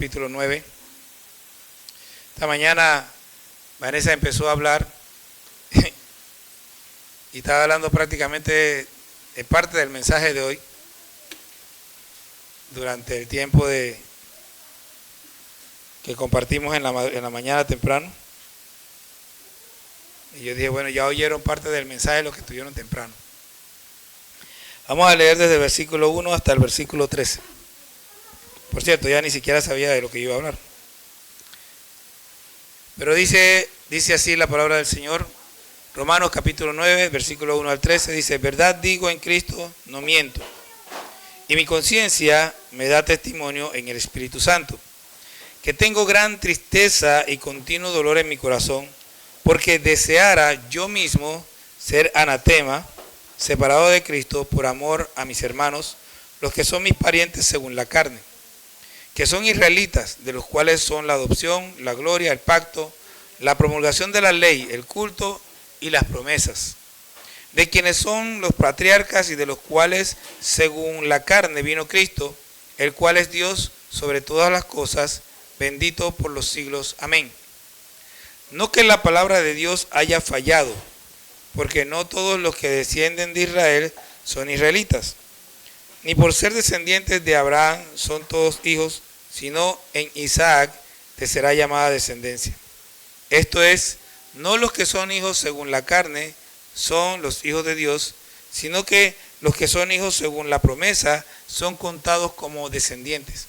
Capítulo 9. Esta mañana Vanessa empezó a hablar y estaba hablando prácticamente de parte del mensaje de hoy durante el tiempo que compartimos en la mañana temprano. Y yo dije, bueno, ya oyeron parte del mensaje de lo que estuvieron temprano. Vamos a leer desde el versículo 1 hasta el versículo 13. Por cierto, ya ni siquiera sabía de lo que iba a hablar. Pero dice así la palabra del Señor. Romanos capítulo 9, versículo 1 al 13, dice: verdad digo en Cristo, no miento. Y mi conciencia me da testimonio en el Espíritu Santo, que tengo gran tristeza y continuo dolor en mi corazón, porque deseara yo mismo ser anatema, separado de Cristo, por amor a mis hermanos, los que son mis parientes según la carne, que son israelitas, de los cuales son la adopción, la gloria, el pacto, la promulgación de la ley, el culto y las promesas, de quienes son los patriarcas y de los cuales según la carne vino Cristo, el cual es Dios sobre todas las cosas, bendito por los siglos. Amén. No que la palabra de Dios haya fallado, porque no todos los que descienden de Israel son israelitas, ni por ser descendientes de Abraham son todos hijos, sino en Isaac te será llamada descendencia. Esto es, no los que son hijos según la carne son los hijos de Dios, sino que los que son hijos según la promesa son contados como descendientes.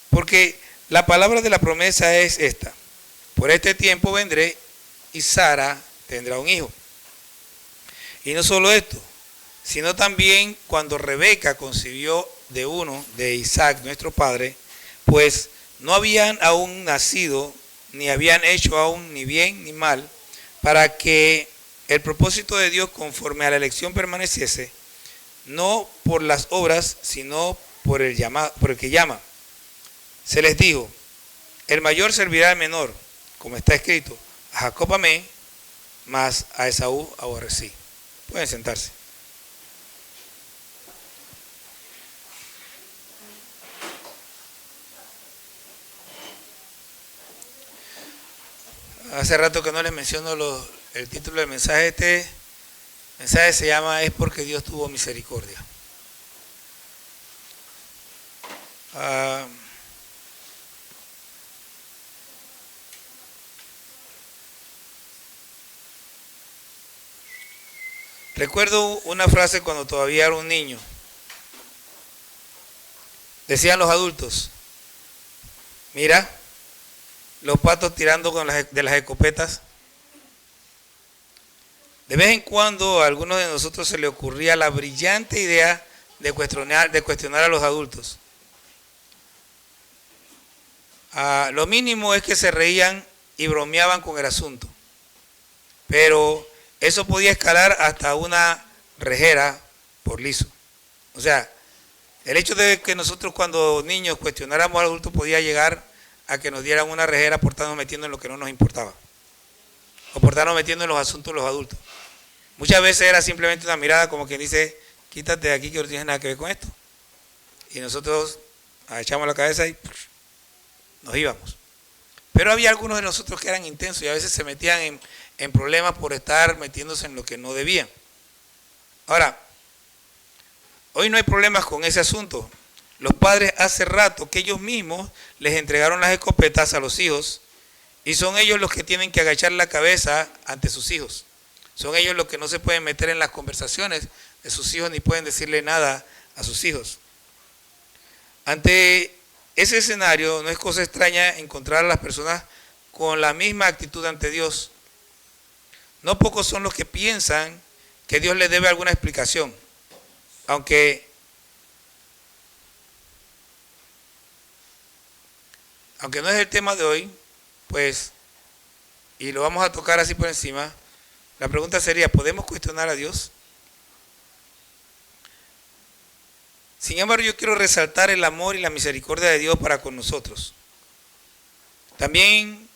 Porque la palabra de la promesa es esta: por este tiempo vendré y Sara tendrá un hijo. Y no solo esto, sino también cuando Rebeca concibió de uno, de Isaac, nuestro padre, pues no habían aún nacido, ni habían hecho aún ni bien ni mal, para que el propósito de Dios conforme a la elección permaneciese, no por las obras, sino por el que llama. Se les dijo: el mayor servirá al menor, como está escrito: a Jacob amé, mas a Esaú aborrecí. Pueden sentarse. Hace rato que no les menciono el título del mensaje. Este mensaje se llama "Es porque Dios tuvo misericordia". Recuerdo una frase cuando todavía era un niño. Decían los adultos: mira, los patos tirando de las escopetas. De vez en cuando a algunos de nosotros se le ocurría la brillante idea de cuestionar a los adultos. Lo mínimo es que se reían y bromeaban con el asunto, pero eso podía escalar hasta una rejera por liso. O sea, el hecho de que nosotros cuando niños cuestionáramos al adulto podía llegar a que nos dieran una rejera por estarnos metiendo en lo que no nos importaba, o por estarnos metiendo en los asuntos de los adultos. Muchas veces era simplemente una mirada como quien dice: quítate de aquí que no tienes nada que ver con esto. Y nosotros agachamos la cabeza y nos íbamos. Pero había algunos de nosotros que eran intensos y a veces se metían en problemas por estar metiéndose en lo que no debían. Ahora, hoy no hay problemas con ese asunto. Los padres hace rato que ellos mismos les entregaron las escopetas a los hijos y son ellos los que tienen que agachar la cabeza ante sus hijos. Son ellos los que no se pueden meter en las conversaciones de sus hijos ni pueden decirle nada a sus hijos. Ante ese escenario no es cosa extraña encontrar a las personas con la misma actitud ante Dios. No pocos son los que piensan que Dios les debe alguna explicación, aunque no es el tema de hoy, pues, y lo vamos a tocar así por encima. La pregunta sería: ¿podemos cuestionar a Dios? Sin embargo, yo quiero resaltar el amor y la misericordia de Dios para con nosotros. También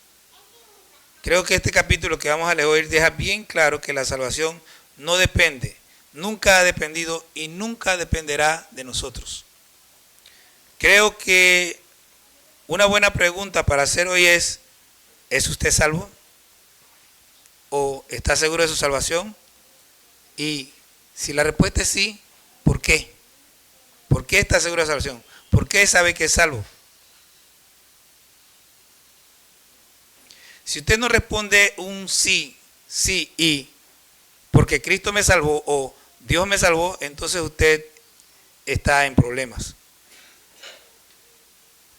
creo que este capítulo que vamos a leer hoy deja bien claro que la salvación no depende, nunca ha dependido y nunca dependerá de nosotros. Creo que Una buena pregunta para hacer hoy ¿es usted salvo? ¿O está seguro de su salvación? Y si la respuesta es sí, ¿por qué? ¿Por qué está seguro de su salvación? ¿Por qué sabe que es salvo? Si usted no responde un sí, sí y porque Cristo me salvó o Dios me salvó, entonces usted está en problemas.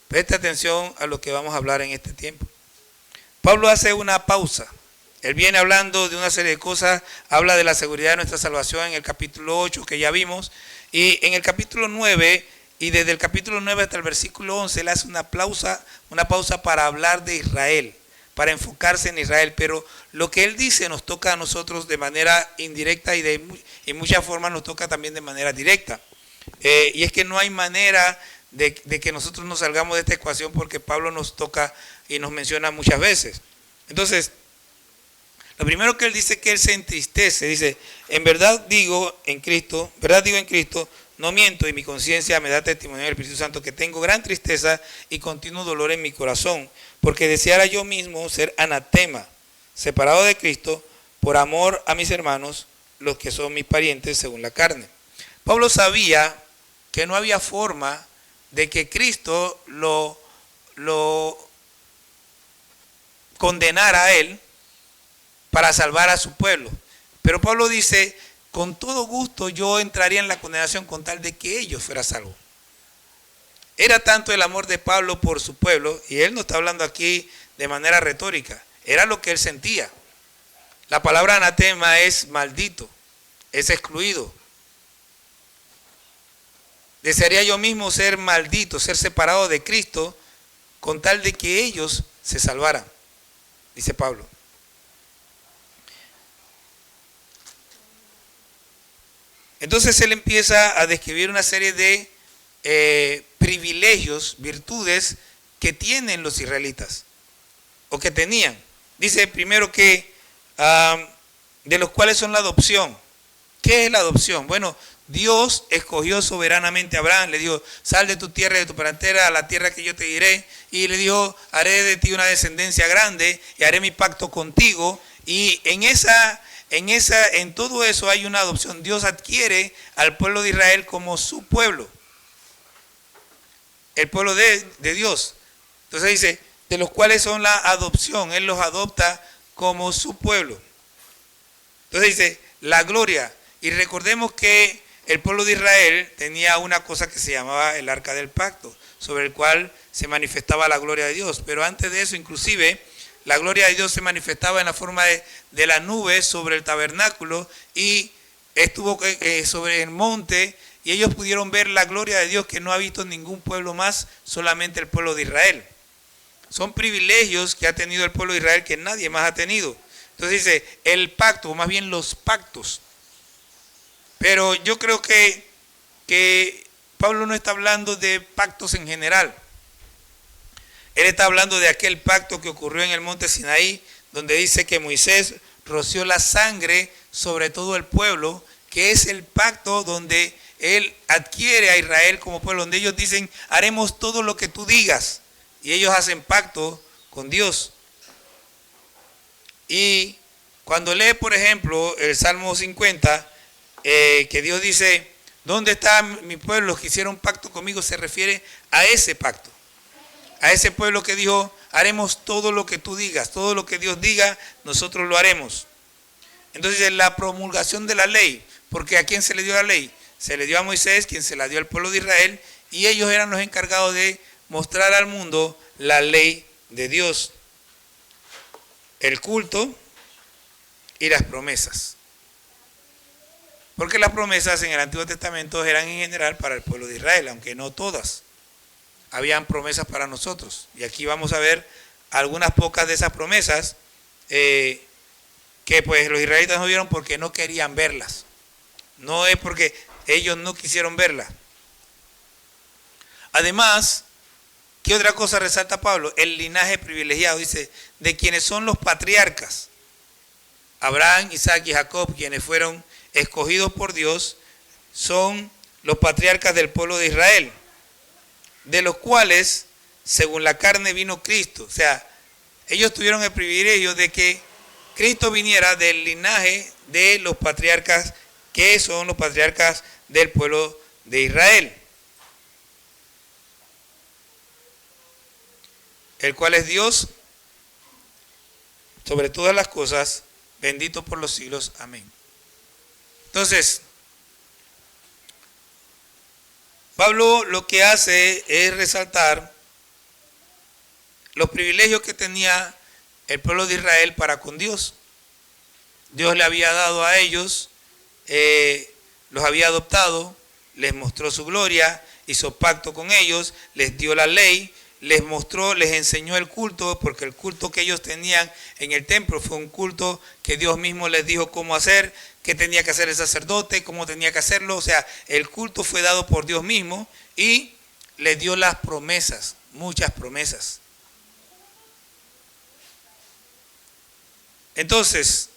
Preste atención a lo que vamos a hablar en este tiempo. Pablo hace una pausa. Él viene hablando de una serie de cosas, habla de la seguridad de nuestra salvación en el capítulo 8 que ya vimos, y en el capítulo 9, y desde el capítulo 9 hasta el versículo 11, él hace una pausa para hablar de Israel, para enfocarse en Israel, pero lo que él dice nos toca a nosotros de manera indirecta y en muchas formas nos toca también de manera directa. Y es que no hay manera de que nosotros nos salgamos de esta ecuación porque Pablo nos toca y nos menciona muchas veces. Entonces, lo primero que él dice que él se entristece, dice, en verdad digo en Cristo, no miento y mi conciencia me da testimonio del Espíritu Santo que tengo gran tristeza y continuo dolor en mi corazón, porque deseara yo mismo ser anatema, separado de Cristo, por amor a mis hermanos, los que son mis parientes según la carne. Pablo sabía que no había forma de que Cristo lo condenara a él para salvar a su pueblo. Pero Pablo dice, con todo gusto yo entraría en la condenación con tal de que ellos fueran salvos. Era tanto el amor de Pablo por su pueblo, y él no está hablando aquí de manera retórica, era lo que él sentía. La palabra anatema es maldito, es excluido. Desearía yo mismo ser maldito, ser separado de Cristo, con tal de que ellos se salvaran, dice Pablo. Entonces él empieza a describir una serie de privilegios, virtudes que tienen los israelitas, o que tenían. Dice primero que de los cuales son la adopción. ¿Qué es la adopción? Bueno, Dios escogió soberanamente a Abraham, le dijo, sal de tu tierra y de tu parentela a la tierra que yo te diré, y le dijo, haré de ti una descendencia grande y haré mi pacto contigo, y en todo eso hay una adopción. Dios adquiere al pueblo de Israel como su pueblo, el pueblo de Dios. Entonces dice, de los cuales son la adopción, Él los adopta como su pueblo. Entonces dice, la gloria. Y recordemos que el pueblo de Israel tenía una cosa que se llamaba el arca del pacto, sobre el cual se manifestaba la gloria de Dios. Pero antes de eso, inclusive, la gloria de Dios se manifestaba en la forma de la nube sobre el tabernáculo y estuvo sobre el monte, y ellos pudieron ver la gloria de Dios que no ha visto ningún pueblo más, solamente el pueblo de Israel. Son privilegios que ha tenido el pueblo de Israel que nadie más ha tenido. Entonces dice, el pacto, o más bien los pactos. Pero yo creo que Pablo no está hablando de pactos en general. Él está hablando de aquel pacto que ocurrió en el monte Sinaí, donde dice que Moisés roció la sangre sobre todo el pueblo, que es el pacto donde él adquiere a Israel como pueblo, donde ellos dicen, haremos todo lo que tú digas, y ellos hacen pacto con Dios. Y cuando lee, por ejemplo, el Salmo 50, que Dios dice, ¿dónde está mi pueblo? Los que hicieron pacto conmigo, se refiere a ese pacto. A ese pueblo que dijo, haremos todo lo que tú digas, todo lo que Dios diga, nosotros lo haremos. Entonces, la promulgación de la ley, porque ¿a quién se le dio la ley? Se le dio a Moisés, quien se la dio al pueblo de Israel, y ellos eran los encargados de mostrar al mundo la ley de Dios, el culto y las promesas. Porque las promesas en el Antiguo Testamento eran en general para el pueblo de Israel, aunque no todas. Habían promesas para nosotros. Y aquí vamos a ver algunas pocas de esas promesas que pues los israelitas no vieron porque no querían verlas. No es porque ellos no quisieron verlas. Además, ¿qué otra cosa resalta Pablo? El linaje privilegiado, dice, de quienes son los patriarcas. Abraham, Isaac y Jacob, quienes fueron escogidos por Dios, son los patriarcas del pueblo de Israel, de los cuales según la carne vino Cristo. O sea, ellos tuvieron el privilegio de que Cristo viniera del linaje de los patriarcas, que son los patriarcas del pueblo de Israel, el cual es Dios sobre todas las cosas, bendito por los siglos. Amén. Entonces, Pablo lo que hace es resaltar los privilegios que tenía el pueblo de Israel para con Dios. Dios le había dado a ellos, los había adoptado, les mostró su gloria, hizo pacto con ellos, les dio la ley, les mostró, les enseñó el culto, porque el culto que ellos tenían en el templo fue un culto que Dios mismo les dijo cómo hacer, qué tenía que hacer el sacerdote, cómo tenía que hacerlo. O sea, el culto fue dado por Dios mismo y les dio las promesas, muchas promesas. Entonces,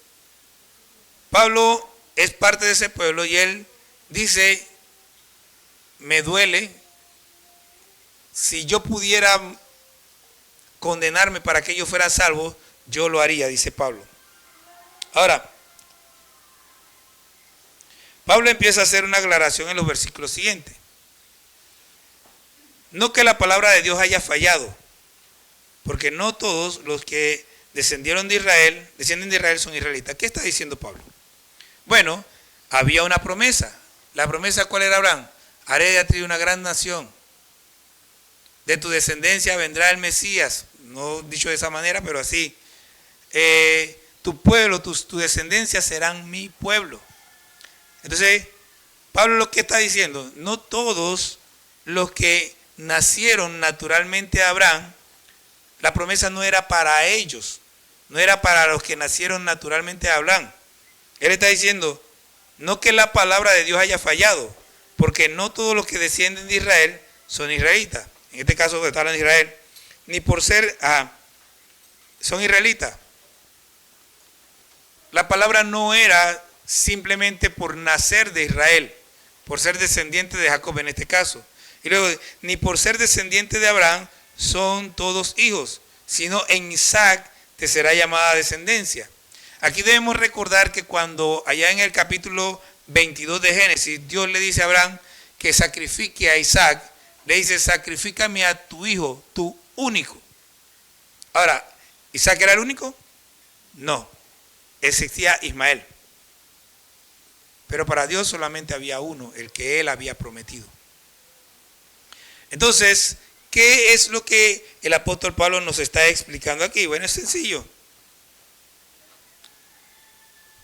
Pablo es parte de ese pueblo y él dice, me duele. Si yo pudiera condenarme para que ellos fueran salvos, yo lo haría, dice Pablo. Ahora, Pablo empieza a hacer una aclaración en los versículos siguientes. No que la palabra de Dios haya fallado, porque no todos los que descienden de Israel son israelitas. ¿Qué está diciendo Pablo? Bueno, había una promesa. ¿La promesa cuál era, Abraham? Haré de ti una gran nación. De tu descendencia vendrá el Mesías. No dicho de esa manera, pero así. Tu pueblo, tu descendencia serán mi pueblo. Entonces, Pablo lo que está diciendo, no todos los que nacieron naturalmente de Abraham, la promesa no era para ellos, no era para los que nacieron naturalmente de Abraham. Él está diciendo, no que la palabra de Dios haya fallado, porque no todos los que descienden de Israel son israelitas. En este caso están en Israel, ni por ser, son israelitas. La palabra no era simplemente por nacer de Israel, por ser descendiente de Jacob en este caso. Y luego, ni por ser descendiente de Abraham son todos hijos, sino en Isaac te será llamada descendencia. Aquí debemos recordar que cuando allá en el capítulo 22 de Génesis, Dios le dice a Abraham que sacrifique a Isaac, le dice, sacrifícame a tu hijo, tu único. Ahora, ¿Isaac era el único? No, existía Ismael. Pero para Dios solamente había uno, el que él había prometido. Entonces, ¿qué es lo que el apóstol Pablo nos está explicando aquí? Bueno, es sencillo.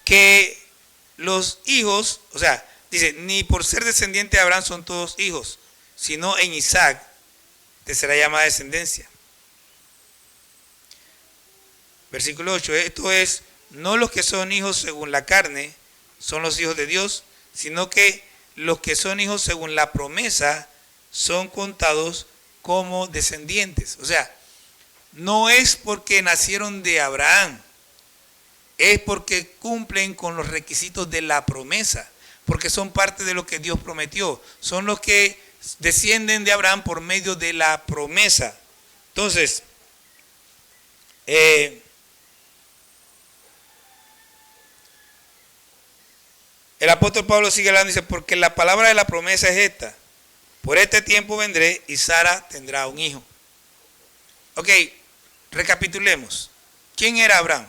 Que los hijos, o sea, dice, ni por ser descendiente de Abraham son todos hijos, sino en Isaac te será llamada descendencia. Versículo 8, esto es, no los que son hijos según la carne son los hijos de Dios, sino que los que son hijos según la promesa son contados como descendientes. O sea, no es porque nacieron de Abraham, es porque cumplen con los requisitos de la promesa, porque son parte de lo que Dios prometió, son los que descienden de Abraham por medio de la promesa. Entonces, el apóstol Pablo sigue hablando y dice, porque la palabra de la promesa es esta, por este tiempo vendré y Sara tendrá un hijo. Ok, recapitulemos. ¿Quién era Abraham?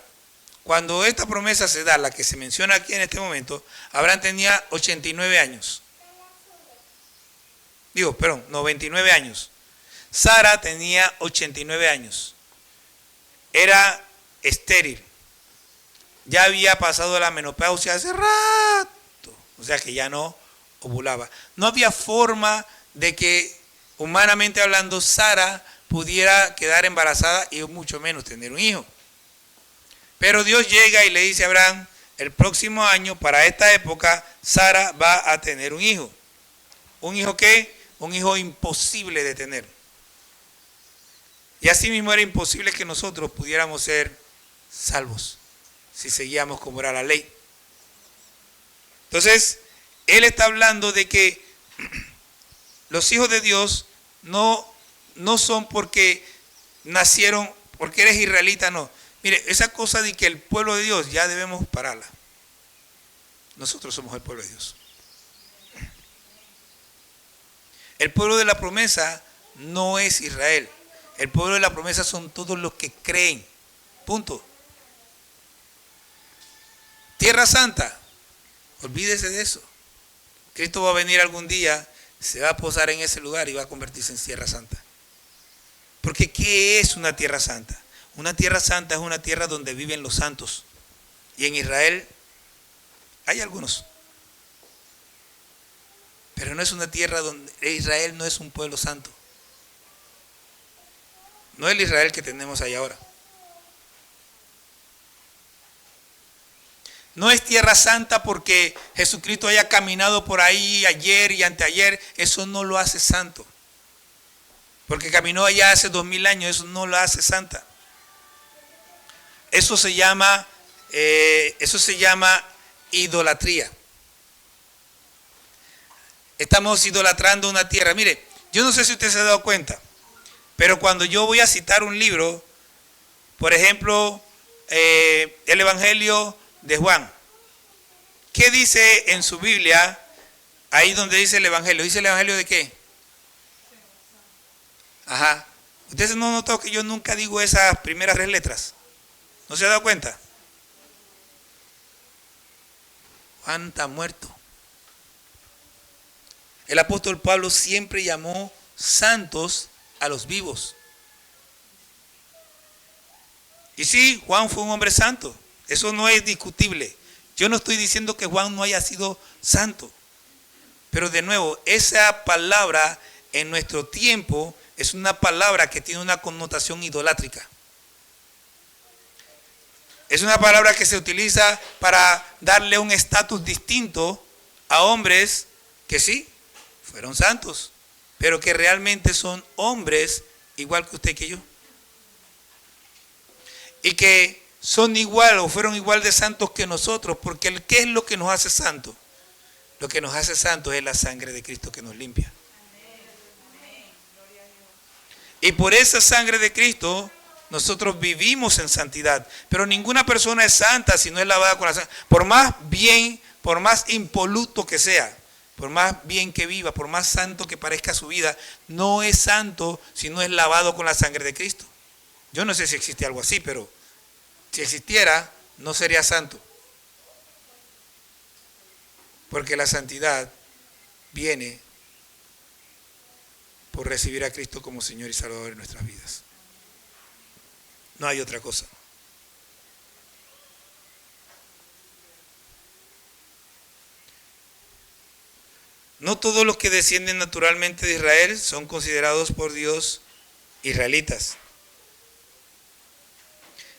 Cuando esta promesa se da, la que se menciona aquí en este momento, Abraham tenía 89 años. 99 años. Sara tenía 89 años. Era estéril. Ya había pasado la menopausia hace rato. O sea que ya no ovulaba. No había forma de que, humanamente hablando, Sara pudiera quedar embarazada y mucho menos tener un hijo. Pero Dios llega y le dice a Abraham, el próximo año, para esta época, Sara va a tener un hijo. ¿Un hijo qué? Un hijo imposible de tener. Y así mismo era imposible que nosotros pudiéramos ser salvos si seguíamos como era la ley. Entonces, él está hablando de que los hijos de Dios no no son porque nacieron, porque eres israelita, no. Mire, esa cosa de que el pueblo de Dios ya debemos pararla. Nosotros somos el pueblo de Dios. El pueblo de la promesa no es Israel. El pueblo de la promesa son todos los que creen. Punto. Tierra Santa. Olvídese de eso. Cristo va a venir algún día, se va a posar en ese lugar y va a convertirse en Tierra Santa. Porque ¿qué es una Tierra Santa? Una Tierra Santa es una tierra donde viven los santos. Y en Israel hay algunos. Pero no es una tierra donde Israel no es un pueblo santo. No es el Israel que tenemos ahí ahora. No es tierra santa porque Jesucristo haya caminado por ahí ayer y anteayer. Eso no lo hace santo. Porque caminó allá hace 2000 años. Eso no lo hace santa. Eso se llama idolatría. Estamos idolatrando una tierra. Mire, yo no sé si usted se ha dado cuenta, pero cuando yo voy a citar un libro, por ejemplo, el Evangelio de Juan, ¿qué dice en su Biblia? Ahí donde dice el Evangelio. ¿Dice el Evangelio de qué? Ajá. ¿Ustedes no han notado que yo nunca digo esas primeras 3 letras? ¿No se ha dado cuenta? Juan está muerto. El apóstol Pablo siempre llamó santos a los vivos. Y sí, Juan fue un hombre santo. Eso no es discutible. Yo no estoy diciendo que Juan no haya sido santo. Pero de nuevo, esa palabra en nuestro tiempo es una palabra que tiene una connotación idolátrica. Es una palabra que se utiliza para darle un estatus distinto a hombres que sí, fueron santos, pero que realmente son hombres igual que usted y que yo. Y que son igual o fueron igual de santos que nosotros, porque ¿qué es lo que nos hace santos? Lo que nos hace santos es la sangre de Cristo que nos limpia. Y por esa sangre de Cristo nosotros vivimos en santidad. Pero ninguna persona es santa si no es lavada con la sangre. Por más bien, por más impoluto que sea, por más bien que viva, por más santo que parezca su vida, no es santo si no es lavado con la sangre de Cristo. Yo no sé si existe algo así, pero si existiera, no sería santo. Porque la santidad viene por recibir a Cristo como Señor y Salvador en nuestras vidas. No hay otra cosa. No todos los que descienden naturalmente de Israel son considerados por Dios israelitas.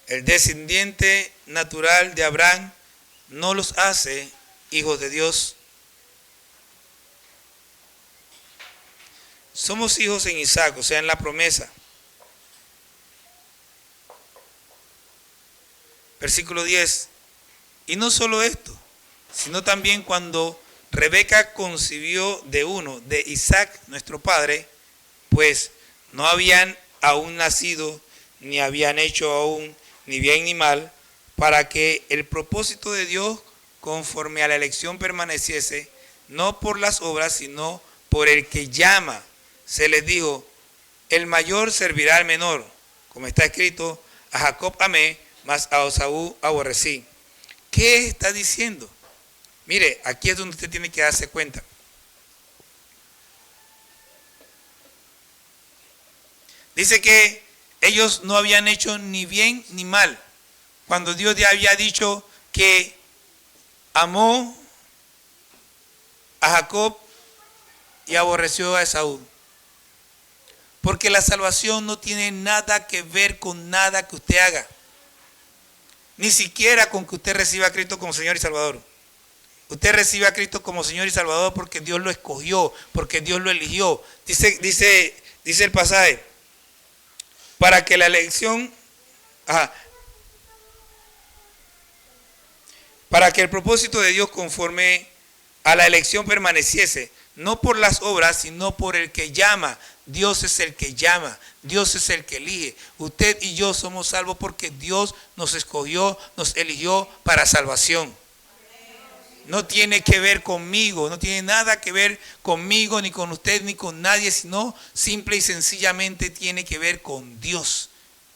El descendiente natural de Abraham no los hace hijos de Dios. Somos hijos en Isaac, o sea, en la promesa. Versículo 10. Y no solo esto, sino también cuando Rebeca concibió de uno, de Isaac, nuestro padre, pues no habían aún nacido, ni habían hecho aún ni bien ni mal, para que el propósito de Dios conforme a la elección permaneciese, no por las obras, sino por el que llama. Se les dijo, el mayor servirá al menor, como está escrito, a Jacob amé, mas a Esaú aborrecí. ¿Qué está diciendo? Mire, aquí es donde usted tiene que darse cuenta. Dice que ellos no habían hecho ni bien ni mal, cuando Dios ya había dicho que amó a Jacob y aborreció a Esaú. Porque la salvación no tiene nada que ver con nada que usted haga. Ni siquiera con que usted reciba a Cristo como Señor y Salvador. Usted recibe a Cristo como Señor y Salvador porque Dios lo escogió, porque Dios lo eligió. Dice el pasaje, para que la elección, para que el propósito de Dios conforme a la elección permaneciese, no por las obras, sino por el que llama. Dios es el que llama, Dios es el que elige. Usted y yo somos salvos porque Dios nos escogió, nos eligió para salvación. No tiene que ver conmigo, no tiene nada que ver conmigo, ni con usted, ni con nadie, sino simple y sencillamente tiene que ver con Dios.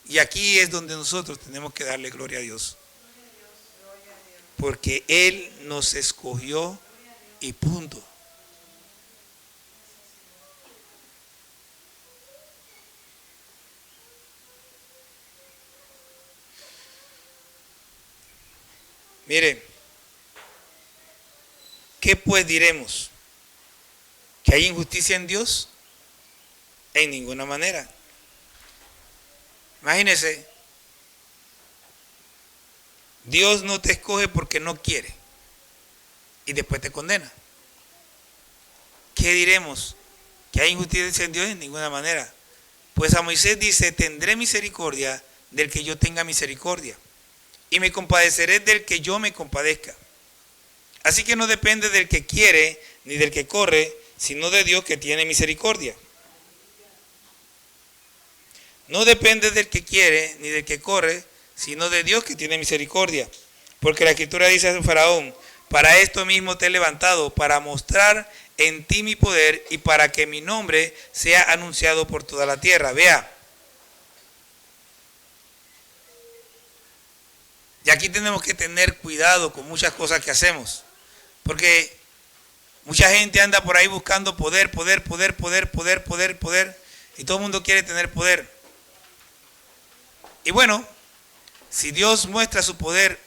Y aquí es donde nosotros tenemos que darle gloria a Dios. Porque Él nos escogió y punto. Mire. ¿Qué pues diremos? ¿Que hay injusticia en Dios? En ninguna manera. Imagínese, Dios no te escoge porque no quiere y después te condena. ¿Qué diremos? ¿Que hay injusticia en Dios? En ninguna manera. Pues a Moisés dice, tendré misericordia del que yo tenga misericordia y me compadeceré del que yo me compadezca. Así que no depende del que quiere ni del que corre, sino de Dios que tiene misericordia. No depende del que quiere ni del que corre, sino de Dios que tiene misericordia. Porque la Escritura dice a Faraón, para esto mismo te he levantado, para mostrar en ti mi poder y para que mi nombre sea anunciado por toda la tierra. Vea. Y aquí tenemos que tener cuidado con muchas cosas que hacemos. Porque mucha gente anda por ahí buscando poder. Y todo el mundo quiere tener poder. Y bueno, si Dios muestra su poder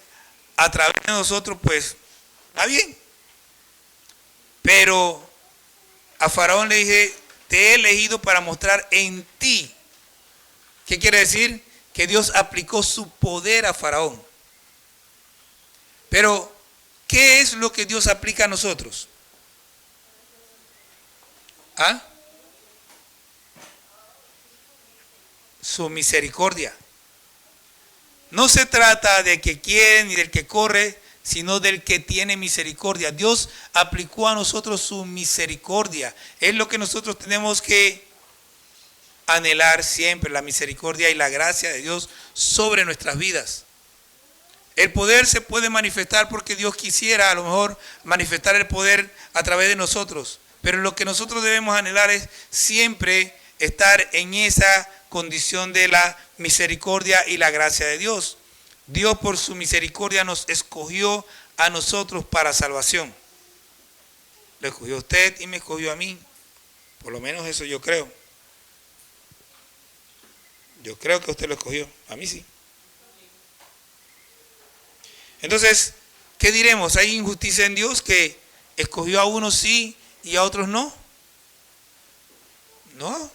a través de nosotros, pues está bien. Pero a Faraón le dije, te he elegido para mostrar en ti. ¿Qué quiere decir? Que Dios aplicó su poder a Faraón. Pero ¿qué es lo que Dios aplica a nosotros? ¿Ah? Su misericordia. No se trata de que quiere ni del que corre, sino del que tiene misericordia. Dios aplicó a nosotros su misericordia. Es lo que nosotros tenemos que anhelar siempre, la misericordia y la gracia de Dios sobre nuestras vidas. El poder se puede manifestar porque Dios quisiera a lo mejor manifestar el poder a través de nosotros. Pero lo que nosotros debemos anhelar es siempre estar en esa condición de la misericordia y la gracia de Dios. Dios por su misericordia nos escogió a nosotros para salvación. Lo escogió a usted y me escogió a mí. Por lo menos eso yo creo. Yo creo que usted lo escogió. A mí sí. Entonces, ¿qué diremos? ¿Hay injusticia en Dios que escogió a unos sí y a otros no? No.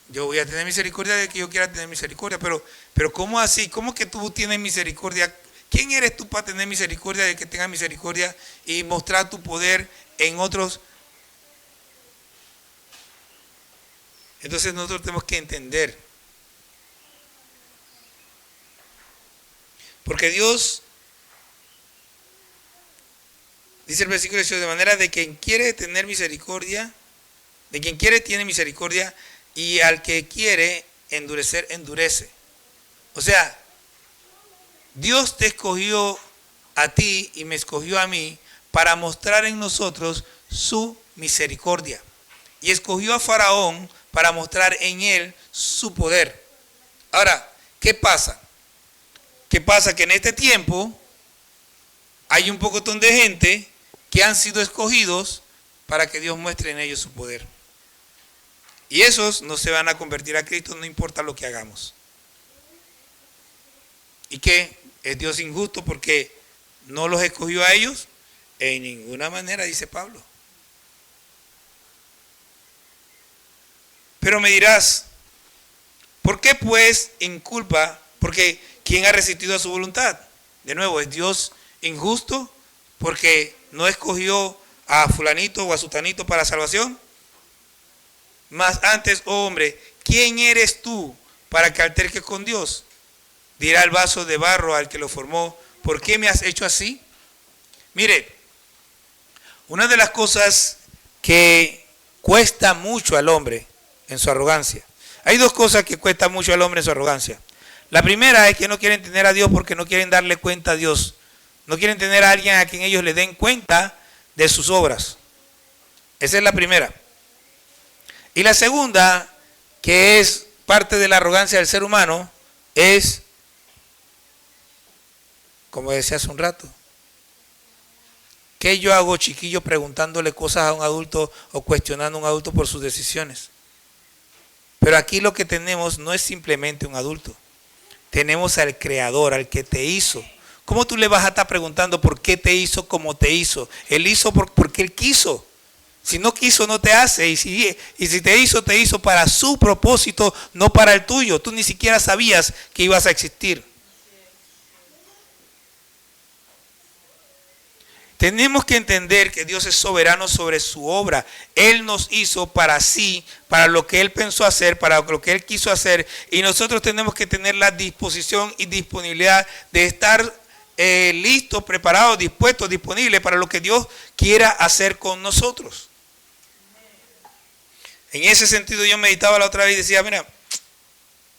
Yo voy a tener misericordia de que yo quiera tener misericordia, pero ¿cómo así? ¿Cómo que tú tienes misericordia? ¿Quién eres tú para tener misericordia de que tenga misericordia y mostrar tu poder en otros? Entonces nosotros tenemos que entender. Porque Dios, dice el versículo 18, de manera de quien quiere tener misericordia, de quien quiere tiene misericordia, y al que quiere endurecer, endurece. O sea, Dios te escogió a ti y me escogió a mí para mostrar en nosotros su misericordia. Y escogió a Faraón para mostrar en él su poder. Ahora, ¿qué pasa? ¿Qué pasa? Que en este tiempo hay un pocotón de gente que han sido escogidos para que Dios muestre en ellos su poder. Y esos no se van a convertir a Cristo, no importa lo que hagamos. ¿Y qué? ¿Es Dios injusto porque no los escogió a ellos? En ninguna manera, dice Pablo. Pero me dirás, ¿por qué pues inculpa? Porque ¿quién ha resistido a su voluntad? De nuevo, ¿es Dios injusto porque no escogió a fulanito o a sutanito para salvación? Mas antes, oh hombre, ¿quién eres tú para que alterques con Dios? Dirá el vaso de barro al que lo formó, ¿por qué me has hecho así? Mire, una de las cosas que cuesta mucho al hombre en su arrogancia. Hay dos cosas que cuestan mucho al hombre en su arrogancia. La primera es que no quieren tener a Dios porque no quieren darle cuenta a Dios. No quieren tener a alguien a quien ellos le den cuenta de sus obras. Esa es la primera. Y la segunda, que es parte de la arrogancia del ser humano, es, como decía hace un rato, ¿qué yo hago, chiquillo, preguntándole cosas a un adulto o cuestionando a un adulto por sus decisiones? Pero aquí lo que tenemos no es simplemente un adulto. Tenemos al Creador, al que te hizo. ¿Cómo tú le vas a estar preguntando por qué te hizo como te hizo? Él hizo porque Él quiso. Si no quiso, no te hace. Y si te hizo para su propósito, no para el tuyo. Tú ni siquiera sabías que ibas a existir. Tenemos que entender que Dios es soberano sobre su obra. Él nos hizo para sí, para lo que Él pensó hacer, para lo que Él quiso hacer. Y nosotros tenemos que tener la disposición y disponibilidad de estar listos, preparados, dispuestos, disponibles para lo que Dios quiera hacer con nosotros. En ese sentido yo meditaba la otra vez y decía, mira,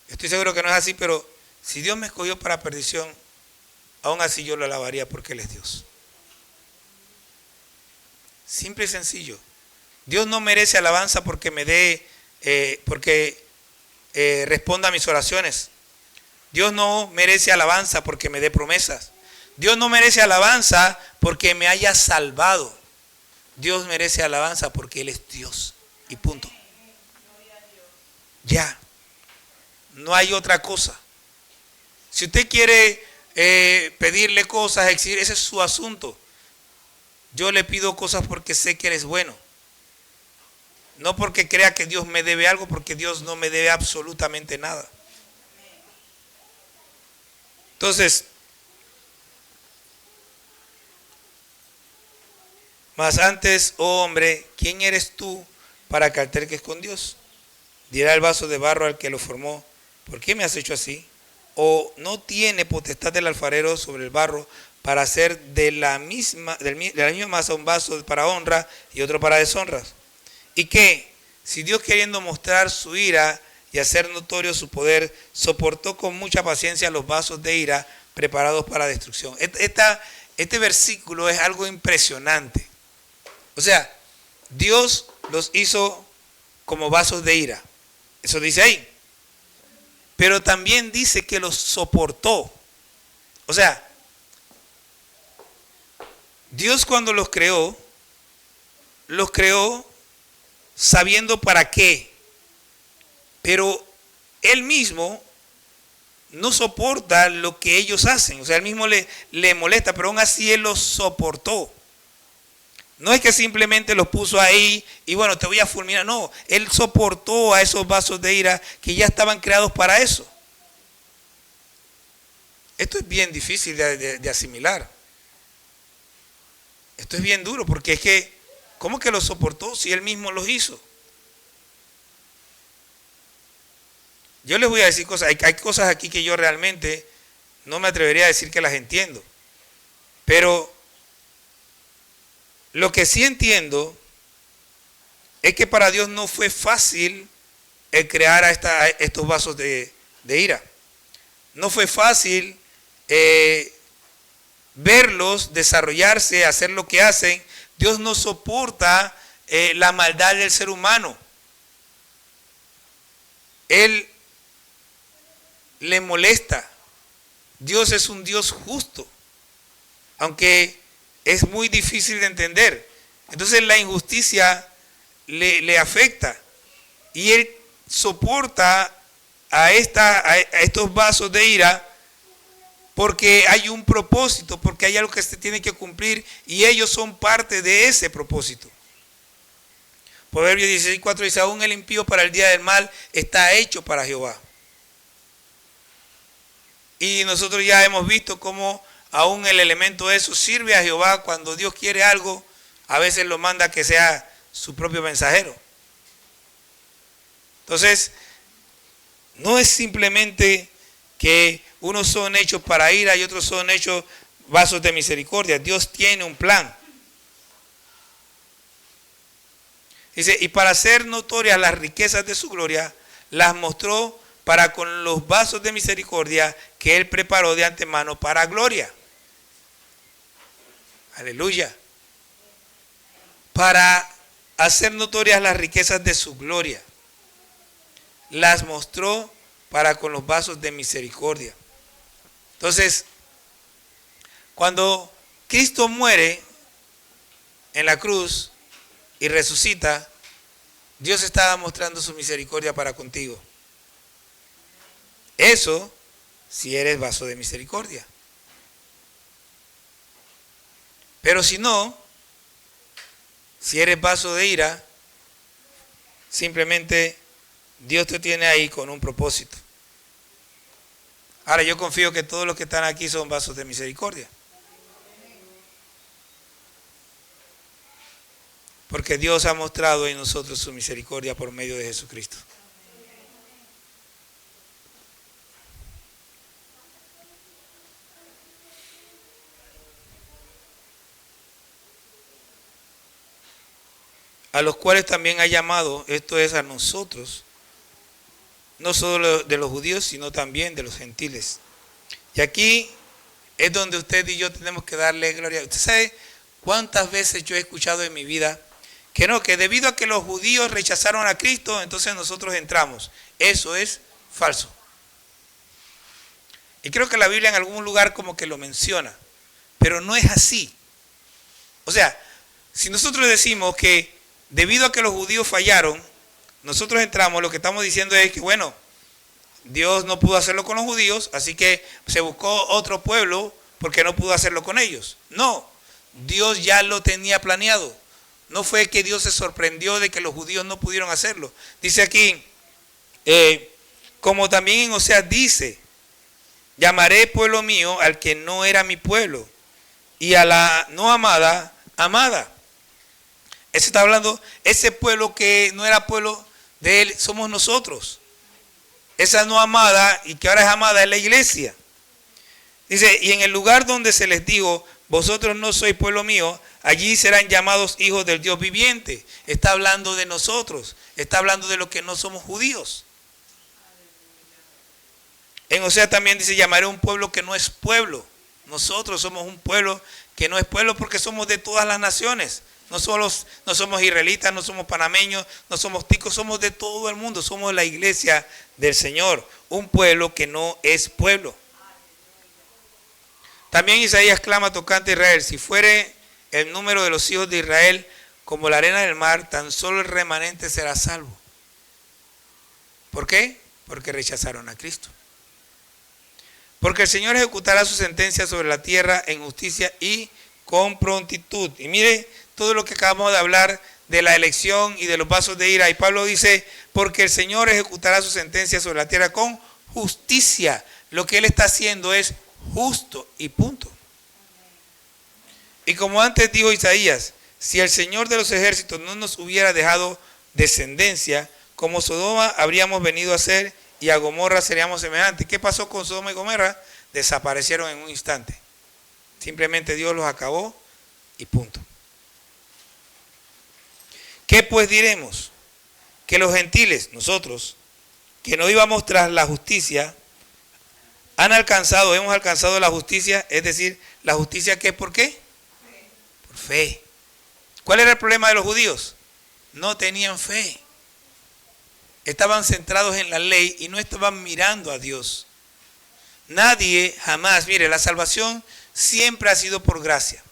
estoy seguro que no es así, pero si Dios me escogió para perdición, aún así yo lo alabaría porque Él es Dios. Simple y sencillo. Dios no merece alabanza porque me dé, responda a mis oraciones. Dios no merece alabanza porque me dé promesas. Dios no merece alabanza porque me haya salvado. Dios merece alabanza porque Él es Dios. Y punto. Ya. No hay otra cosa. Si usted quiere pedirle cosas, exigir, ese es su asunto. Yo le pido cosas porque sé que Él es bueno. No porque crea que Dios me debe algo, porque Dios no me debe absolutamente nada. Entonces, mas antes, oh hombre, ¿quién eres tú para que alterques con Dios? Dirá el vaso de barro al que lo formó, ¿por qué me has hecho así? ¿O no tiene potestad el alfarero sobre el barro para hacer de la misma masa un vaso para honra y otro para deshonras? ¿Y qué? Si Dios, queriendo mostrar su ira y hacer notorio su poder, soportó con mucha paciencia los vasos de ira preparados para destrucción. Este versículo es algo impresionante. O sea, Dios los hizo como vasos de ira. Eso dice ahí. Pero también dice que los soportó. O sea, Dios cuando los creó sabiendo para qué. Pero Él mismo no soporta lo que ellos hacen. O sea, Él mismo le molesta, pero aún así Él los soportó. No es que simplemente los puso ahí y bueno, te voy a fulminar. No, Él soportó a esos vasos de ira que ya estaban creados para eso. Esto es bien difícil de asimilar. Esto es bien duro porque es que, ¿cómo que los soportó si Él mismo los hizo? Yo les voy a decir cosas, hay cosas aquí que yo realmente no me atrevería a decir que las entiendo. Pero lo que sí entiendo es que para Dios no fue fácil el crear a estos vasos de ira. No fue fácil verlos desarrollarse, hacer lo que hacen. Dios no soporta la maldad del ser humano. Él le molesta. Dios es un Dios justo, aunque es muy difícil de entender. Entonces la injusticia le afecta y Él soporta a estos vasos de ira porque hay un propósito, porque hay algo que se tiene que cumplir y ellos son parte de ese propósito. Proverbios 16:4 dice, aún el impío para el día del mal está hecho para Jehová. Y nosotros ya hemos visto cómo aún el elemento de eso sirve a Jehová. Cuando Dios quiere algo, a veces lo manda que sea su propio mensajero. Entonces, no es simplemente que unos son hechos para ira y otros son hechos vasos de misericordia. Dios tiene un plan. Dice, y para hacer notorias las riquezas de su gloria, las mostró para con los vasos de misericordia que Él preparó de antemano para gloria. Aleluya. Para hacer notorias las riquezas de su gloria, las mostró para con los vasos de misericordia. Entonces, cuando Cristo muere en la cruz y resucita, Dios estaba mostrando su misericordia para contigo. Eso si eres vaso de misericordia. Pero si no, si eres vaso de ira, simplemente Dios te tiene ahí con un propósito. Ahora yo confío que todos los que están aquí son vasos de misericordia. Porque Dios ha mostrado en nosotros su misericordia por medio de Jesucristo. A los cuales también ha llamado, esto es a nosotros, no solo de los judíos, sino también de los gentiles. Y aquí es donde usted y yo tenemos que darle gloria. ¿Usted sabe cuántas veces yo he escuchado en mi vida que no, que debido a que los judíos rechazaron a Cristo, entonces nosotros entramos? Eso es falso. Y creo que la Biblia en algún lugar como que lo menciona, pero no es así. O sea, si nosotros decimos que debido a que los judíos fallaron, nosotros entramos, lo que estamos diciendo es que, bueno, Dios no pudo hacerlo con los judíos, así que se buscó otro pueblo porque no pudo hacerlo con ellos. No, Dios ya lo tenía planeado. No fue que Dios se sorprendió de que los judíos no pudieron hacerlo. Dice aquí, como también en Oseas dice, llamaré pueblo mío al que no era mi pueblo, y a la no amada, amada. Ese está hablando, ese pueblo que no era pueblo de él, somos nosotros. Esa no amada y que ahora es amada es la iglesia. Dice, y en el lugar donde se les dijo, vosotros no sois pueblo mío, allí serán llamados hijos del Dios viviente. Está hablando de nosotros, está hablando de los que no somos judíos. En Oseas también dice, llamaré un pueblo que no es pueblo. Nosotros somos un pueblo que no es pueblo porque somos de todas las naciones. No somos israelitas, no somos panameños, no somos ticos, somos de todo el mundo. Somos la iglesia del Señor, un pueblo que no es pueblo. También Isaías clama tocante a Israel, si fuere el número de los hijos de Israel como la arena del mar, tan solo el remanente será salvo. ¿Por qué? Porque rechazaron a Cristo. Porque el Señor ejecutará su sentencia sobre la tierra en justicia y con prontitud. Y mire todo lo que acabamos de hablar de la elección y de los vasos de ira. Y Pablo dice, porque el Señor ejecutará su sentencia sobre la tierra con justicia. Lo que Él está haciendo es justo y punto. Y como antes dijo Isaías, si el Señor de los ejércitos no nos hubiera dejado descendencia, como Sodoma habríamos venido a ser y a Gomorra seríamos semejantes. ¿Qué pasó con Sodoma y Gomorra? Desaparecieron en un instante. Simplemente Dios los acabó y punto. ¿Qué pues diremos? Que los gentiles, nosotros, que no íbamos tras la justicia, hemos alcanzado la justicia, es decir, la justicia que es ¿por qué? Por fe. ¿Cuál era el problema de los judíos? No tenían fe. Estaban centrados en la ley y no estaban mirando a Dios. Nadie jamás, mire, la salvación siempre ha sido por gracia.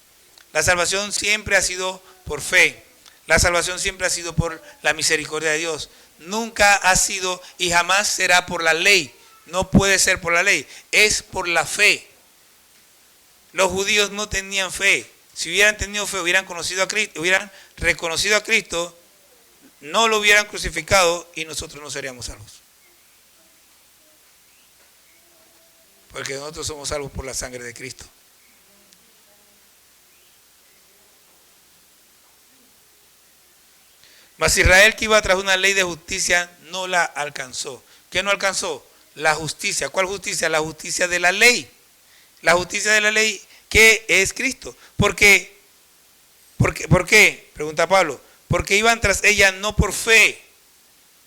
La salvación siempre ha sido por fe. La salvación siempre ha sido por la misericordia de Dios. Nunca ha sido y jamás será por la ley. No puede ser por la ley. Es por la fe. Los judíos no tenían fe. Si hubieran tenido fe, hubieran conocido a Cristo, hubieran reconocido a Cristo, no lo hubieran crucificado y nosotros no seríamos salvos. Porque nosotros somos salvos por la sangre de Cristo. Mas Israel, que iba tras una ley de justicia, no la alcanzó. ¿Qué no alcanzó? La justicia. ¿Cuál justicia? La justicia de la ley. La justicia de la ley, que es Cristo. ¿Por qué? Pregunta Pablo. porque iban tras ella no por fe,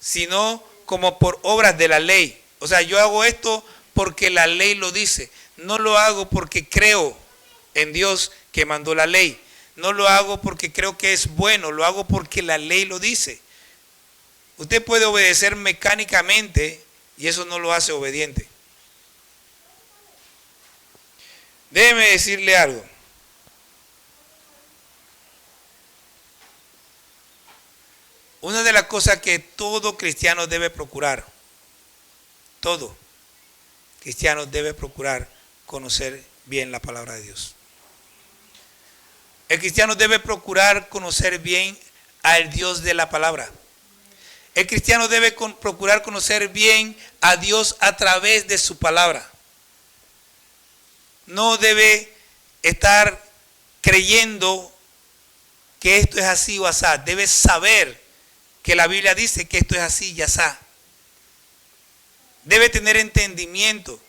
sino como por obras de la ley. O sea, yo hago esto porque la ley lo dice. No lo hago porque creo en Dios que mandó la ley. No lo hago porque creo que es bueno, lo hago porque la ley lo dice. Usted puede obedecer mecánicamente y eso no lo hace obediente. Déjeme decirle algo. Una de las cosas que todo cristiano debe procurar, todo cristiano debe procurar conocer bien la palabra de Dios. El cristiano debe procurar conocer bien al Dios de la palabra. El cristiano debe procurar conocer bien a Dios a través de su palabra. No debe estar creyendo que esto es así o asá. Debe saber que la Biblia dice que esto es así y asá. Debe tener entendimiento.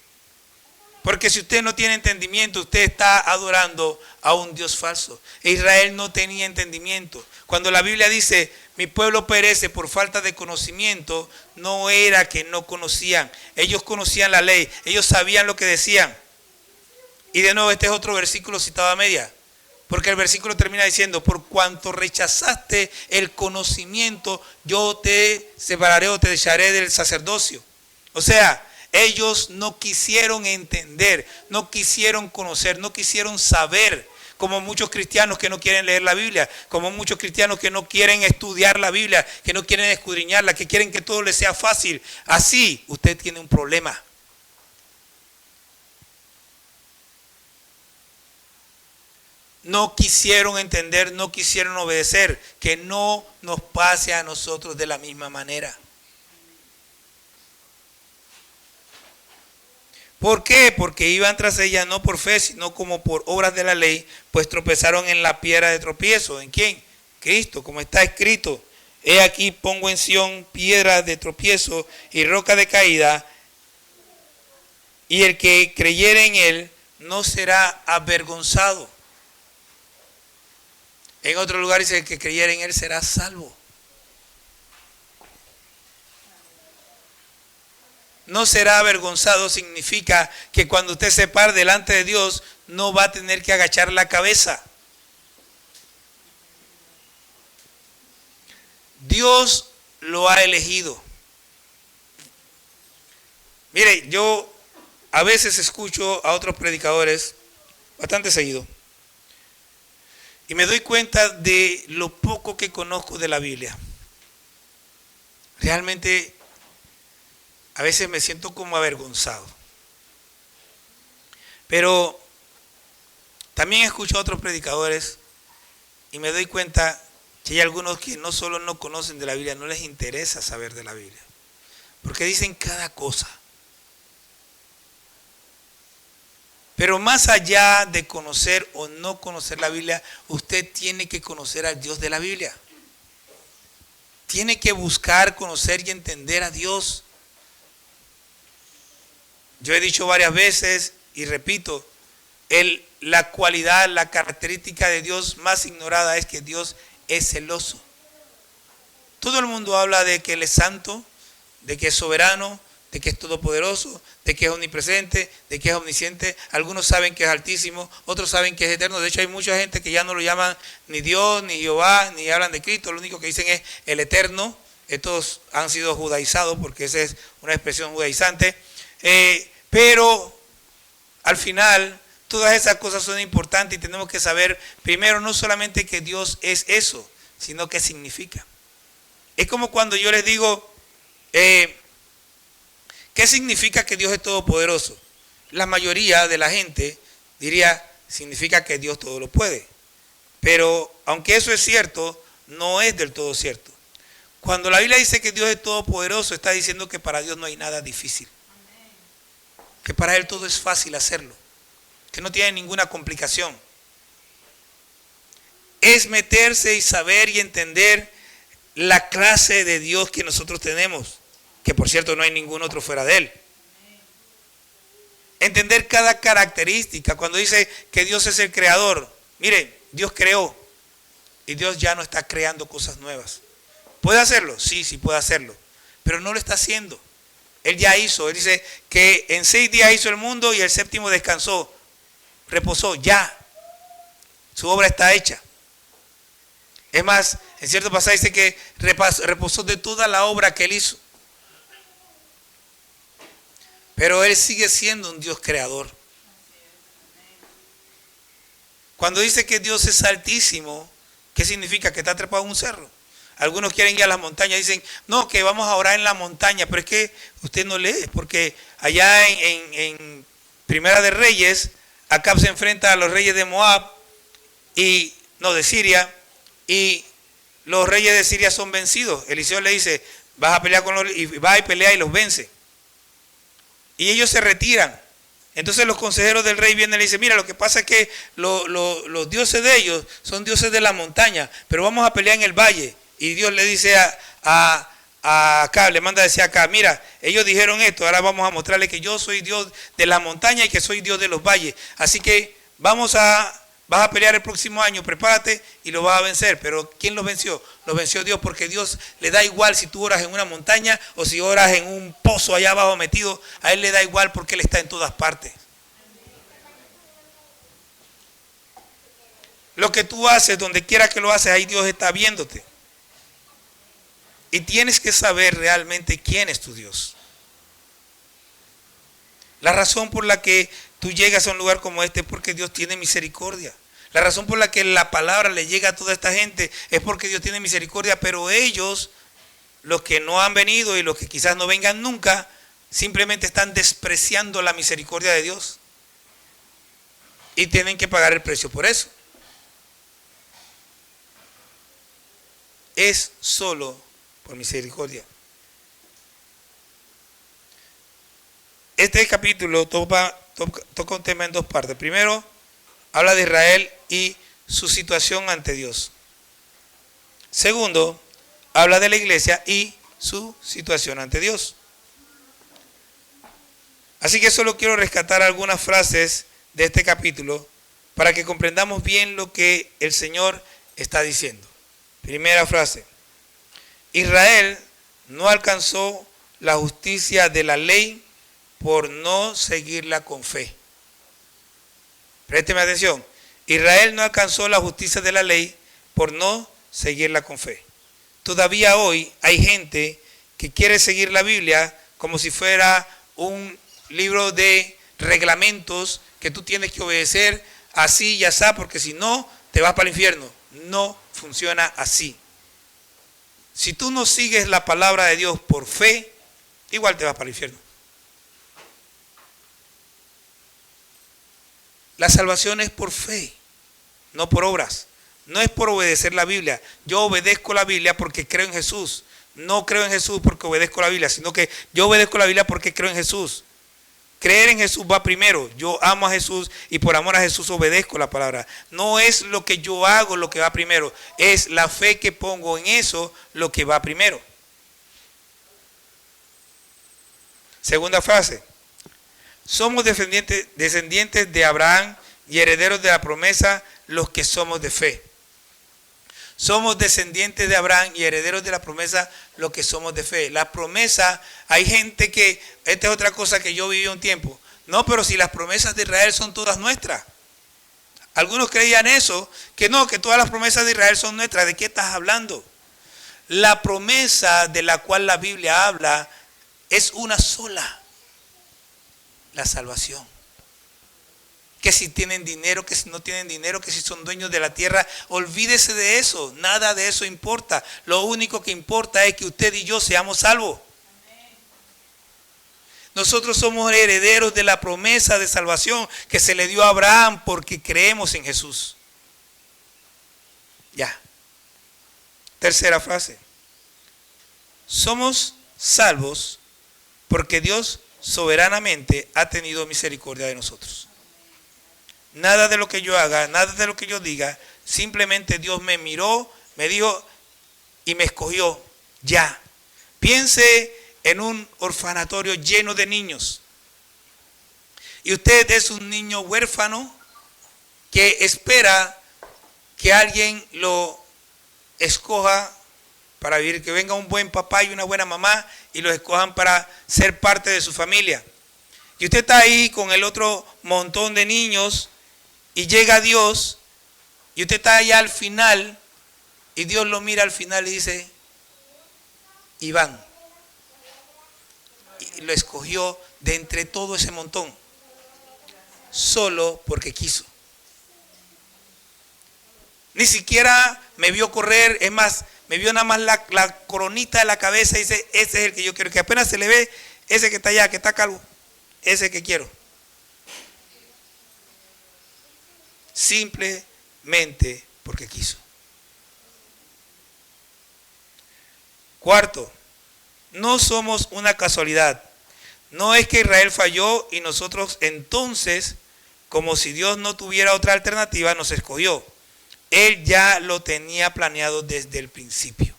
Porque si usted no tiene entendimiento, usted está adorando a un Dios falso. Israel no tenía entendimiento. Cuando la Biblia dice, mi pueblo perece por falta de conocimiento, no era que no conocían. Ellos conocían la ley, ellos sabían lo que decían. Y de nuevo, este es otro versículo citado a media. Porque el versículo termina diciendo, por cuanto rechazaste el conocimiento, yo te separaré o te echaré del sacerdocio. O sea, ellos no quisieron entender, no quisieron conocer, no quisieron saber, como muchos cristianos que no quieren leer la Biblia, como muchos cristianos que no quieren estudiar la Biblia, que no quieren escudriñarla, que quieren que todo les sea fácil. Así usted tiene un problema. No quisieron entender, no quisieron obedecer, que no nos pase a nosotros de la misma manera. ¿Por qué? Porque iban tras ella no por fe, sino como por obras de la ley, pues tropezaron en la piedra de tropiezo. ¿En quién? Cristo, como está escrito. He aquí pongo en Sión piedra de tropiezo y roca de caída, y el que creyere en él no será avergonzado. En otro lugar dice, el que creyere en él será salvo. No será avergonzado significa que cuando usted se pare delante de Dios no va a tener que agachar la cabeza. Dios lo ha elegido. Mire, yo a veces escucho a otros predicadores bastante seguido y me doy cuenta de lo poco que conozco de la Biblia. Realmente a veces me siento como avergonzado. Pero también escucho a otros predicadores y me doy cuenta que hay algunos que no solo no conocen de la Biblia, no les interesa saber de la Biblia. Porque dicen cada cosa. Pero más allá de conocer o no conocer la Biblia, usted tiene que conocer al Dios de la Biblia. Tiene que buscar, conocer y entender a Dios. Yo he dicho varias veces y repito, la cualidad, la característica de Dios más ignorada es que Dios es celoso. Todo el mundo habla de que Él es santo, de que es soberano, de que es todopoderoso, de que es omnipresente, de que es omnisciente. Algunos saben que es altísimo, otros saben que es eterno. De hecho, hay mucha gente que ya no lo llaman ni Dios, ni Jehová, ni hablan de Cristo. Lo único que dicen es el eterno. Estos han sido judaizados porque esa es una expresión judaizante. Pero al final, todas esas cosas son importantes y tenemos que saber, primero, no solamente que Dios es eso, sino qué significa. Es como cuando yo les digo, ¿qué significa que Dios es todopoderoso? La mayoría de la gente diría, significa que Dios todo lo puede. Pero aunque eso es cierto, no es del todo cierto. Cuando la Biblia dice que Dios es todopoderoso, está diciendo que para Dios no hay nada difícil. Que para Él todo es fácil hacerlo, que no tiene ninguna complicación. Es meterse y saber y entender la clase de Dios que nosotros tenemos, que por cierto no hay ningún otro fuera de Él. Entender cada característica. Cuando dice que Dios es el creador, mire, Dios creó. y Dios ya no está creando cosas nuevas. ¿Puede hacerlo? Sí, sí puede hacerlo, pero no lo está haciendo. Él ya hizo, él dice que en 6 días hizo el mundo y el séptimo descansó, reposó, ya. Su obra está hecha. Es más, en cierto pasaje dice que reposó de toda la obra que él hizo. Pero él sigue siendo un Dios creador. Cuando dice que Dios es altísimo, ¿qué significa? Que está trepado en un cerro. Algunos quieren ir a las montañas, dicen, no, que vamos a orar en la montaña, pero es que usted no lee, porque allá en Primera de Reyes, Acab se enfrenta a los reyes de Moab, de Siria, y los reyes de Siria son vencidos. Eliseo le dice, vas a pelear con los reyes, y va y pelea y los vence. Y ellos se retiran. Entonces los consejeros del rey vienen y le dicen, mira, lo que pasa es que los dioses de ellos son dioses de la montaña, pero vamos a pelear en el valle. Y Dios le dice a Acab, le manda a decir acá, mira, ellos dijeron esto, ahora vamos a mostrarle que yo soy Dios de la montaña y que soy Dios de los valles. Así que vas a pelear el próximo año, prepárate y lo vas a vencer. Pero ¿quién los venció? Los venció Dios, porque Dios le da igual si tú oras en una montaña o si oras en un pozo allá abajo metido. A Él le da igual porque Él está en todas partes. Lo que tú haces, donde quiera que lo haces, ahí Dios está viéndote. Y tienes que saber realmente quién es tu Dios. La razón por la que tú llegas a un lugar como este es porque Dios tiene misericordia. La razón por la que la palabra le llega a toda esta gente es porque Dios tiene misericordia, pero ellos, los que no han venido y los que quizás no vengan nunca, simplemente están despreciando la misericordia de Dios. Y tienen que pagar el precio por eso. Es solo por misericordia. Este capítulo toca un tema en 2 partes. Primero, habla de Israel y su situación ante Dios. Segundo, habla de la iglesia y su situación ante Dios. Así que solo quiero rescatar algunas frases de este capítulo para que comprendamos bien lo que el Señor está diciendo. Primera frase. Israel no alcanzó la justicia de la ley por no seguirla con fe. Présteme atención. Israel no alcanzó la justicia de la ley por no seguirla con fe. Todavía hoy hay gente que quiere seguir la Biblia como si fuera un libro de reglamentos que tú tienes que obedecer así y así, porque si no, te vas para el infierno. No funciona así. Si tú no sigues la palabra de Dios por fe, igual te vas para el infierno. La salvación es por fe, no por obras. No es por obedecer la Biblia. Yo obedezco la Biblia porque creo en Jesús. No creo en Jesús porque obedezco la Biblia, sino que yo obedezco la Biblia porque creo en Jesús. Creer en Jesús va primero. Yo amo a Jesús y por amor a Jesús obedezco la palabra. No es lo que yo hago lo que va primero. Es la fe que pongo en eso lo que va primero. Segunda frase. Somos descendientes de Abraham y herederos de la promesa los que somos de fe. Somos descendientes de Abraham y herederos de la promesa los que somos de fe. La promesa, hay gente que, esta es otra cosa que yo viví un tiempo. No, pero si las promesas de Israel son todas nuestras. Algunos creían eso, que no, que todas las promesas de Israel son nuestras. ¿De qué estás hablando? La promesa de la cual la Biblia habla es una sola. La salvación. Que si tienen dinero, que si no tienen dinero, que si son dueños de la tierra, olvídese de eso, nada de eso importa. Lo único que importa es que usted y yo seamos salvos. Nosotros somos herederos de la promesa de salvación que se le dio a Abraham porque creemos en Jesús. Ya. Tercera frase. Somos salvos porque Dios soberanamente ha tenido misericordia de nosotros. Nada de lo que yo haga, nada de lo que yo diga, simplemente Dios me miró, me dijo y me escogió. Ya. Piense en un orfanatorio lleno de niños. Y usted es un niño huérfano que espera que alguien lo escoja para vivir, que venga un buen papá y una buena mamá y los escojan para ser parte de su familia. Y usted está ahí con el otro montón de niños y llega Dios y usted está allá al final y Dios lo mira al final y dice, Iván. Y lo escogió de entre todo ese montón, solo porque quiso. Ni siquiera me vio correr, es más, me vio nada más la coronita de la cabeza y dice, ese es el que yo quiero, que apenas se le ve, ese que está allá, que está calvo, ese que quiero. Simplemente porque quiso. Cuarto, no somos una casualidad. No es que Israel falló y nosotros entonces, como si Dios no tuviera otra alternativa, nos escogió. Él ya lo tenía planeado desde el principio.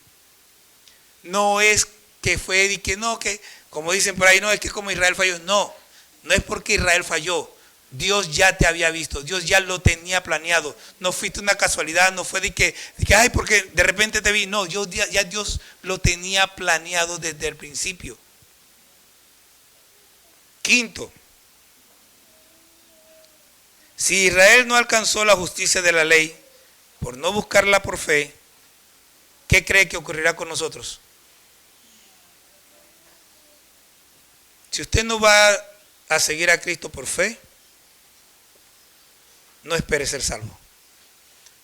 No es que fue y que no, que como dicen por ahí, no, es que como Israel falló. No, no es porque Israel falló. Dios ya te había visto, Dios ya lo tenía planeado. No fuiste una casualidad, no fue de que ay, porque de repente te vi. No, ya Dios lo tenía planeado desde el principio. Quinto, si Israel no alcanzó la justicia de la ley por no buscarla por fe, ¿qué cree que ocurrirá con nosotros? Si usted no va a seguir a Cristo por fe, no espere ser salvo.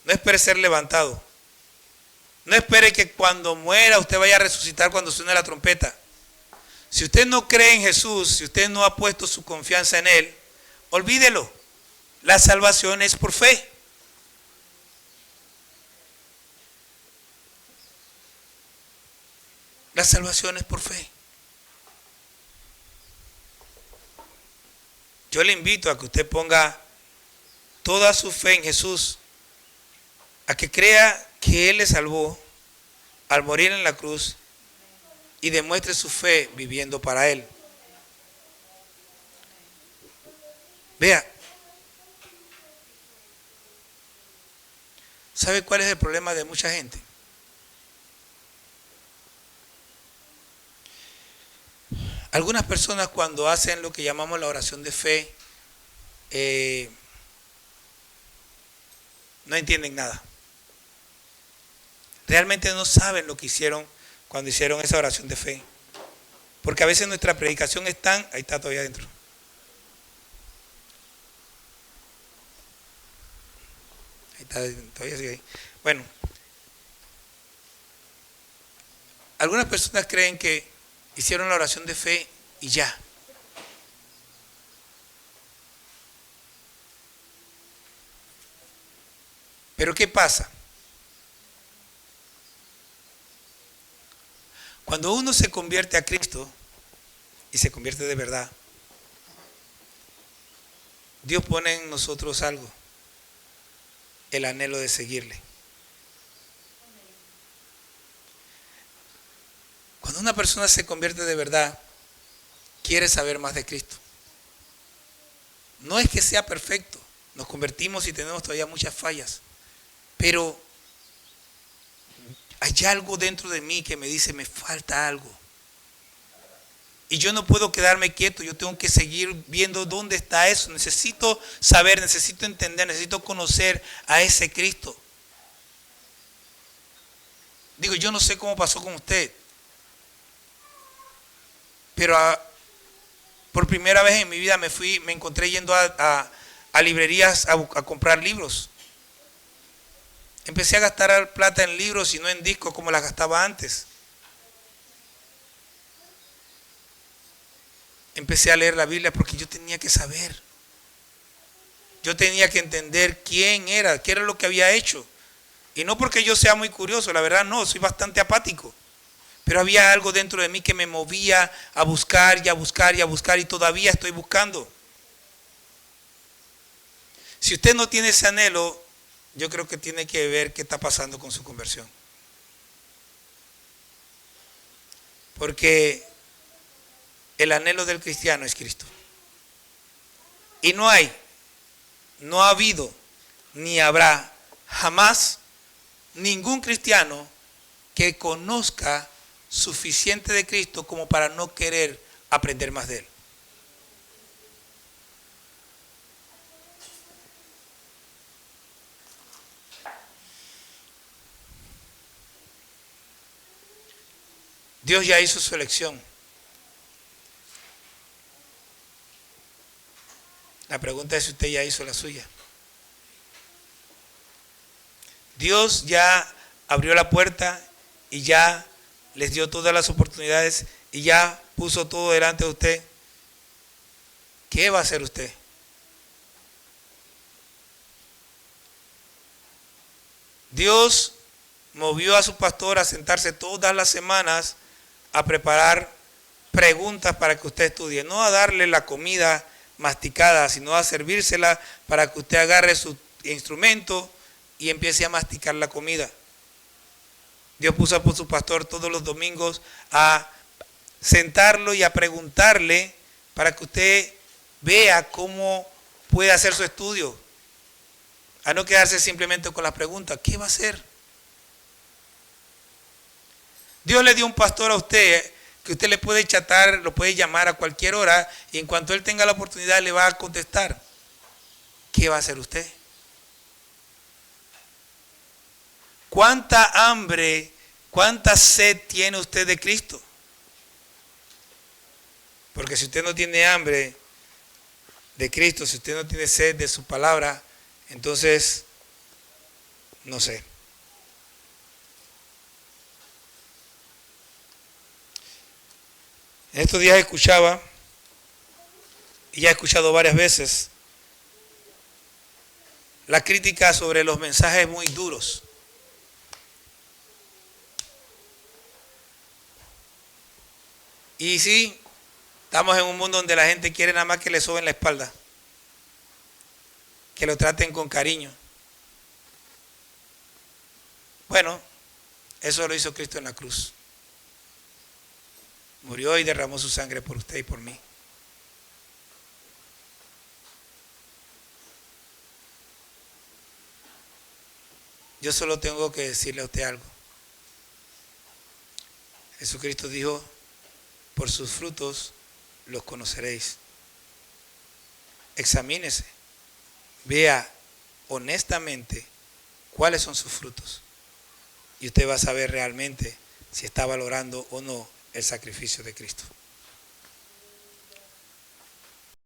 No espere ser levantado. No espere que cuando muera usted vaya a resucitar cuando suene la trompeta. Si usted no cree en Jesús, si usted no ha puesto su confianza en Él, olvídelo. La salvación es por fe. La salvación es por fe. Yo le invito a que usted ponga toda su fe en Jesús, a que crea que Él le salvó al morir en la cruz y demuestre su fe viviendo para Él. Vea, ¿sabe cuál es el problema de mucha gente? Algunas personas cuando hacen lo que llamamos la oración de fe, no entienden nada. Realmente no saben lo que hicieron cuando hicieron esa oración de fe. Porque a veces nuestra predicación es tan... Ahí está todavía adentro. Ahí está, todavía sigue ahí. Bueno. Algunas personas creen que hicieron la oración de fe y ya. Pero ¿qué pasa? Cuando uno se convierte a Cristo y se convierte de verdad, Dios pone en nosotros algo, el anhelo de seguirle. Cuando una persona se convierte de verdad, quiere saber más de Cristo. No es que sea perfecto, nos convertimos y tenemos todavía muchas fallas, pero hay algo dentro de mí que me dice, me falta algo. Y yo no puedo quedarme quieto, yo tengo que seguir viendo dónde está eso. Necesito saber, necesito entender, necesito conocer a ese Cristo. Digo, yo no sé cómo pasó con usted, pero por primera vez en mi vida me encontré yendo a librerías a comprar libros. Empecé a gastar plata en libros y no en discos como las gastaba antes. Empecé a leer la Biblia porque yo tenía que saber. Yo tenía que entender quién era, qué era lo que había hecho. Y no porque yo sea muy curioso, la verdad no, soy bastante apático. Pero había algo dentro de mí que me movía a buscar y a buscar y a buscar y todavía estoy buscando. Si usted no tiene ese anhelo, yo creo que tiene que ver qué está pasando con su conversión. Porque el anhelo del cristiano es Cristo. Y no ha habido, ni habrá jamás ningún cristiano que conozca suficiente de Cristo como para no querer aprender más de Él. Dios ya hizo su elección. La pregunta es si usted ya hizo la suya. Dios ya abrió la puerta y ya les dio todas las oportunidades y ya puso todo delante de usted. ¿Qué va a hacer usted? Dios movió a su pastor a sentarse todas las semanas a preparar preguntas para que usted estudie, no a darle la comida masticada, sino a servírsela para que usted agarre su instrumento y empiece a masticar la comida. Dios puso a su pastor todos los domingos a sentarlo y a preguntarle para que usted vea cómo puede hacer su estudio, a no quedarse simplemente con las preguntas. ¿Qué va a hacer? Dios le dio un pastor a usted que usted le puede chatar, lo puede llamar a cualquier hora y en cuanto él tenga la oportunidad le va a contestar. ¿Qué va a hacer usted? ¿Cuánta hambre, cuánta sed tiene usted de Cristo? Porque si usted no tiene hambre de Cristo, si usted no tiene sed de su palabra, entonces, no sé. En estos días escuchaba, y ya he escuchado varias veces, la crítica sobre los mensajes muy duros. Y sí, estamos en un mundo donde la gente quiere nada más que le soben la espalda, que lo traten con cariño. Bueno, eso lo hizo Cristo en la cruz. Murió y derramó su sangre por usted y por mí. Yo solo tengo que decirle a usted algo. Jesucristo dijo, por sus frutos los conoceréis. Examínese, vea honestamente cuáles son sus frutos. Y usted va a saber realmente si está valorando o no el sacrificio de Cristo.